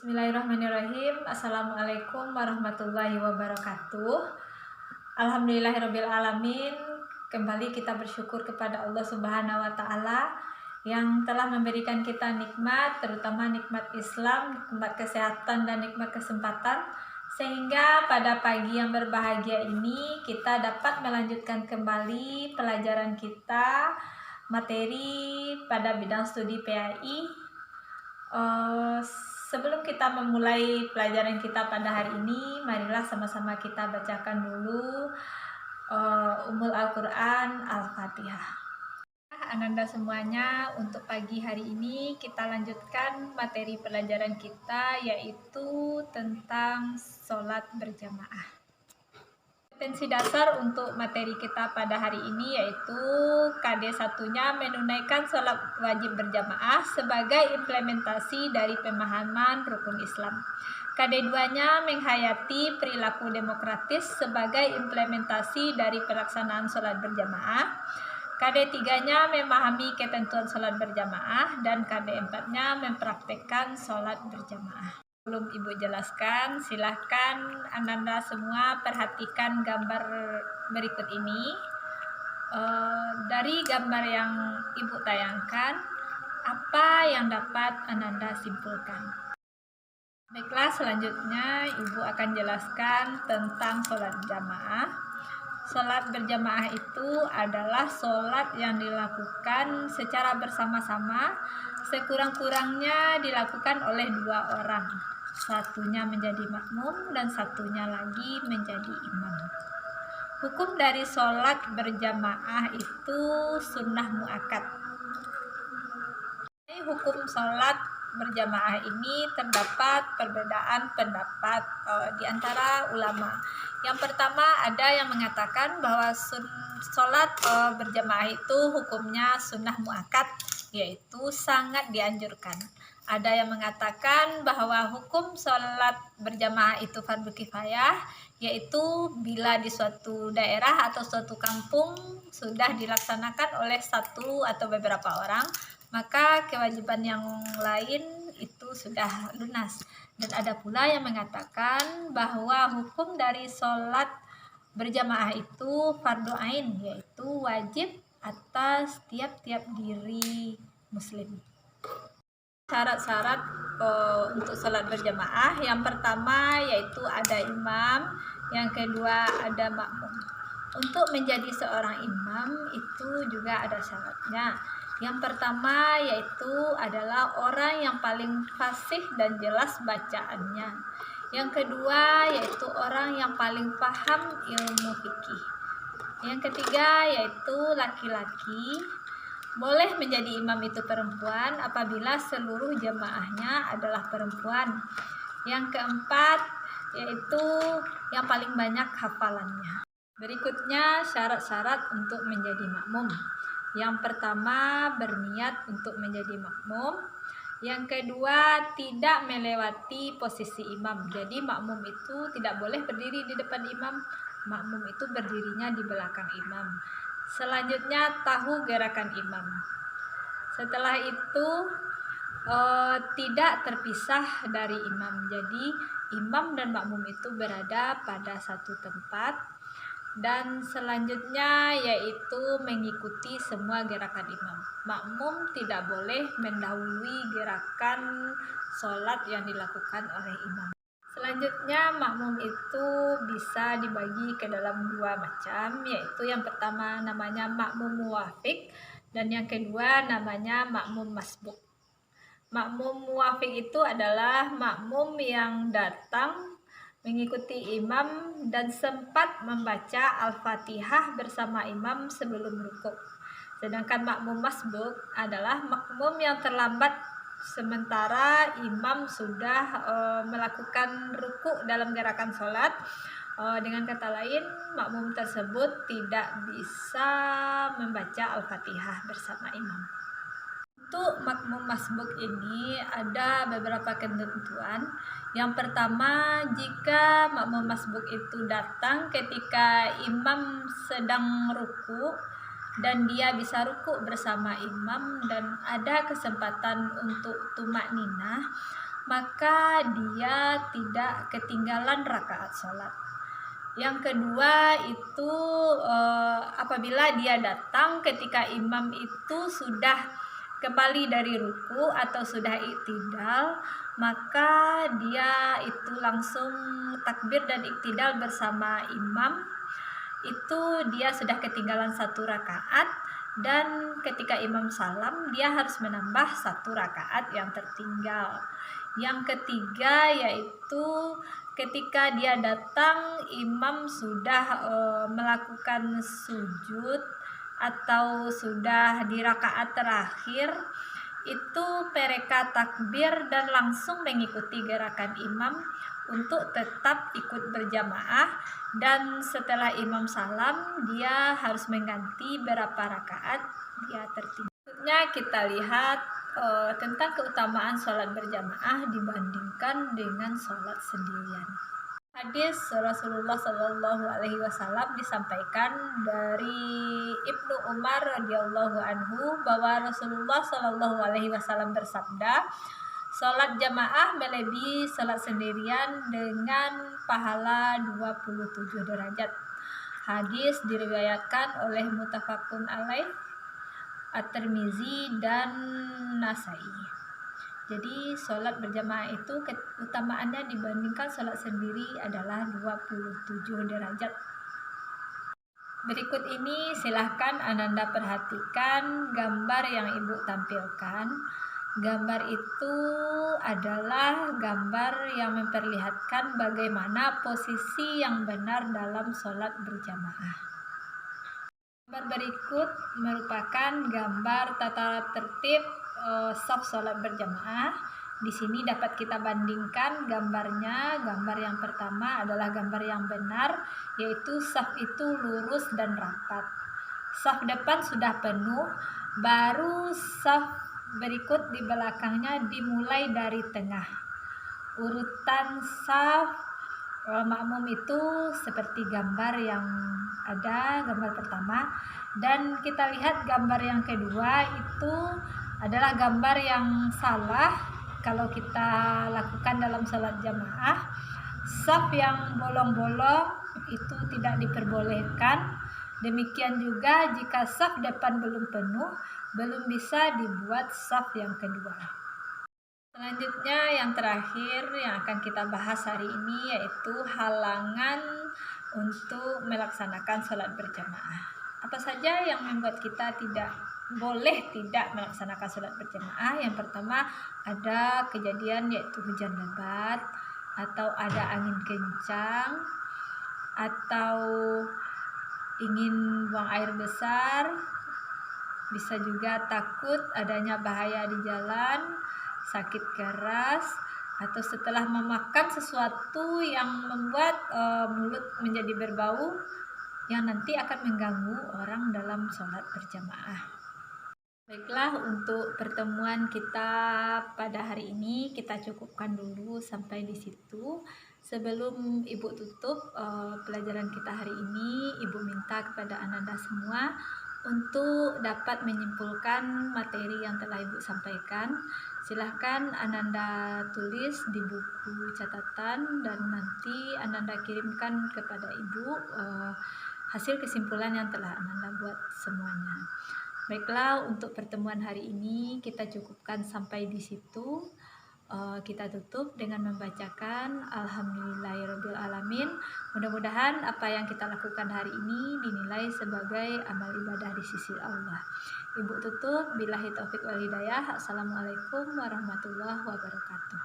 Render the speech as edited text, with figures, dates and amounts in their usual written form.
Bismillahirrahmanirrahim. Assalamualaikum warahmatullahi wabarakatuh. Alhamdulillahirabbil alamin. Kembali kita bersyukur kepada Allah Subhanahu wa taala yang telah memberikan kita nikmat, terutama nikmat Islam, nikmat kesehatan dan nikmat kesempatan, sehingga pada pagi yang berbahagia ini kita dapat melanjutkan kembali pelajaran kita materi pada bidang studi PAI. Sebelum kita memulai pelajaran kita pada hari ini, marilah sama-sama kita bacakan dulu Ummul Al-Quran Al-Fatihah. Ananda semuanya, untuk pagi hari ini kita lanjutkan materi pelajaran kita, yaitu tentang sholat berjamaah. Kompetensi dasar untuk materi kita pada hari ini yaitu KD1-nya menunaikan sholat wajib berjamaah sebagai implementasi dari pemahaman rukun Islam. KD2-nya menghayati perilaku demokratis sebagai implementasi dari pelaksanaan sholat berjamaah. KD3-nya memahami ketentuan sholat berjamaah, dan KD4-nya mempraktekkan sholat berjamaah. Belum Ibu jelaskan, silahkan Ananda semua perhatikan gambar berikut ini. Dari gambar yang Ibu tayangkan, apa yang dapat Ananda simpulkan? Baiklah, selanjutnya Ibu akan jelaskan tentang sholat jamaah. Sholat berjamaah itu adalah sholat yang dilakukan secara bersama-sama, sekurang-kurangnya dilakukan oleh dua orang. Satunya menjadi makmum dan satunya lagi menjadi imam. Hukum dari sholat berjamaah itu sunnah muakkad. Hukum sholat berjamaah ini terdapat perbedaan pendapat di antara ulama. Yang pertama, ada yang mengatakan bahwa sholat berjamaah itu hukumnya sunnah muakkad, yaitu sangat dianjurkan. Ada yang mengatakan bahwa hukum sholat berjamaah itu fardu kifayah, yaitu bila di suatu daerah atau suatu kampung sudah dilaksanakan oleh satu atau beberapa orang, maka kewajiban yang lain itu sudah lunas. Dan ada pula yang mengatakan bahwa hukum dari sholat berjamaah itu fardu ain, yaitu wajib atas tiap-tiap diri muslim. Syarat-syarat untuk sholat berjamaah, yang pertama yaitu ada imam, yang kedua ada makmum. Untuk menjadi seorang imam itu juga ada syaratnya. Yang pertama yaitu adalah orang yang paling fasih dan jelas bacaannya. Yang kedua yaitu orang yang paling paham ilmu fikih. Yang ketiga yaitu laki-laki. Boleh menjadi imam itu perempuan apabila seluruh jamaahnya adalah perempuan. Yang keempat yaitu yang paling banyak hafalannya. Berikutnya syarat-syarat untuk menjadi makmum. Yang pertama, berniat untuk menjadi makmum. Yang kedua, tidak melewati posisi imam. Jadi makmum itu tidak boleh berdiri di depan imam. Makmum itu berdirinya di belakang imam. Selanjutnya, tahu gerakan imam. Setelah itu tidak terpisah dari imam. Jadi imam dan makmum itu berada pada satu tempat. Dan selanjutnya yaitu mengikuti semua gerakan imam. Makmum tidak boleh mendahului gerakan sholat yang dilakukan oleh imam. Selanjutnya makmum itu bisa dibagi ke dalam dua macam, yaitu yang pertama namanya makmum muwafiq dan yang kedua namanya makmum masbuk. Makmum muwafiq itu adalah makmum yang datang mengikuti imam dan sempat membaca Al-Fatihah bersama imam sebelum rukuk. Sedangkan makmum masbuk adalah makmum yang terlambat sementara imam sudah melakukan rukuk dalam gerakan sholat. Dengan kata lain, makmum tersebut tidak bisa membaca Al-Fatihah bersama imam. Untuk makmum masbuk ini ada beberapa ketentuan. Yang pertama, jika makmum masbuk itu datang ketika imam sedang ruku dan dia bisa ruku bersama imam dan ada kesempatan untuk tumak ninah, maka dia tidak ketinggalan rakaat sholat. Yang kedua itu apabila dia datang ketika imam itu sudah kembali dari ruku atau sudah iktidal, maka dia itu langsung takbir dan iktidal bersama imam. Itu dia sudah ketinggalan 1 rakaat, dan ketika imam salam dia harus menambah 1 rakaat yang tertinggal. Yang ketiga yaitu ketika dia datang imam sudah melakukan sujud atau sudah di rakaat terakhir, itu mereka takbir dan langsung mengikuti gerakan imam untuk tetap ikut berjamaah, dan setelah imam salam dia harus mengganti berapa rakaat dia tertinggal. Selanjutnya kita lihat tentang keutamaan sholat berjamaah dibandingkan dengan sholat sendirian. Hadis Rasulullah Shallallahu Alaihi Wasallam disampaikan dari Ibnu Umar radhiyallahu anhu bahwa Rasulullah Shallallahu Alaihi Wasallam bersabda, sholat jamaah melebihi sholat sendirian dengan pahala 27 derajat. Hadis diriwayatkan oleh Muttafaqun alaih, At-Tirmizi dan Nasai. Jadi sholat berjamaah itu keutamaannya dibandingkan sholat sendiri adalah 27 derajat. Berikut ini silahkan Ananda perhatikan gambar yang Ibu tampilkan. Gambar itu adalah gambar yang memperlihatkan bagaimana posisi yang benar dalam sholat berjamaah. Gambar berikut merupakan gambar tata tertib shaf sholat berjamaah. Di sini dapat kita bandingkan gambarnya. Gambar yang pertama adalah gambar yang benar, yaitu shaf itu lurus dan rapat. Shaf depan sudah penuh, baru shaf berikut di belakangnya dimulai dari tengah. Urutan shaf makmum itu seperti gambar yang ada, gambar pertama. Dan kita lihat gambar yang kedua itu adalah gambar yang salah kalau kita lakukan dalam sholat jamaah. Shaf yang bolong-bolong itu tidak diperbolehkan. Demikian juga jika shaf depan belum penuh, belum bisa dibuat shaf yang kedua. Selanjutnya yang terakhir yang akan kita bahas hari ini yaitu halangan untuk melaksanakan sholat berjamaah. Apa saja yang membuat kita tidak melaksanakan sholat berjamaah? Yang pertama, ada kejadian yaitu hujan lebat, atau ada angin kencang, atau ingin buang air besar, bisa juga takut adanya bahaya di jalan, sakit keras, atau setelah memakan sesuatu yang membuat mulut menjadi berbau yang nanti akan mengganggu orang dalam sholat berjamaah. Baiklah, untuk pertemuan kita pada hari ini kita cukupkan dulu sampai di situ. Sebelum Ibu tutup pelajaran kita hari ini, Ibu minta kepada Ananda semua untuk dapat menyimpulkan materi yang telah Ibu sampaikan. Silahkan Ananda tulis di buku catatan dan nanti Ananda kirimkan kepada Ibu hasil kesimpulan yang telah Ananda buat semuanya. Baiklah, untuk pertemuan hari ini kita cukupkan sampai di situ. Kita tutup dengan membacakan Alhamdulillahirrabbilalamin. Mudah-mudahan apa yang kita lakukan hari ini dinilai sebagai amal ibadah di sisi Allah. Ibu tutup, billahi taufik wal hidayah. Assalamualaikum warahmatullahi wabarakatuh.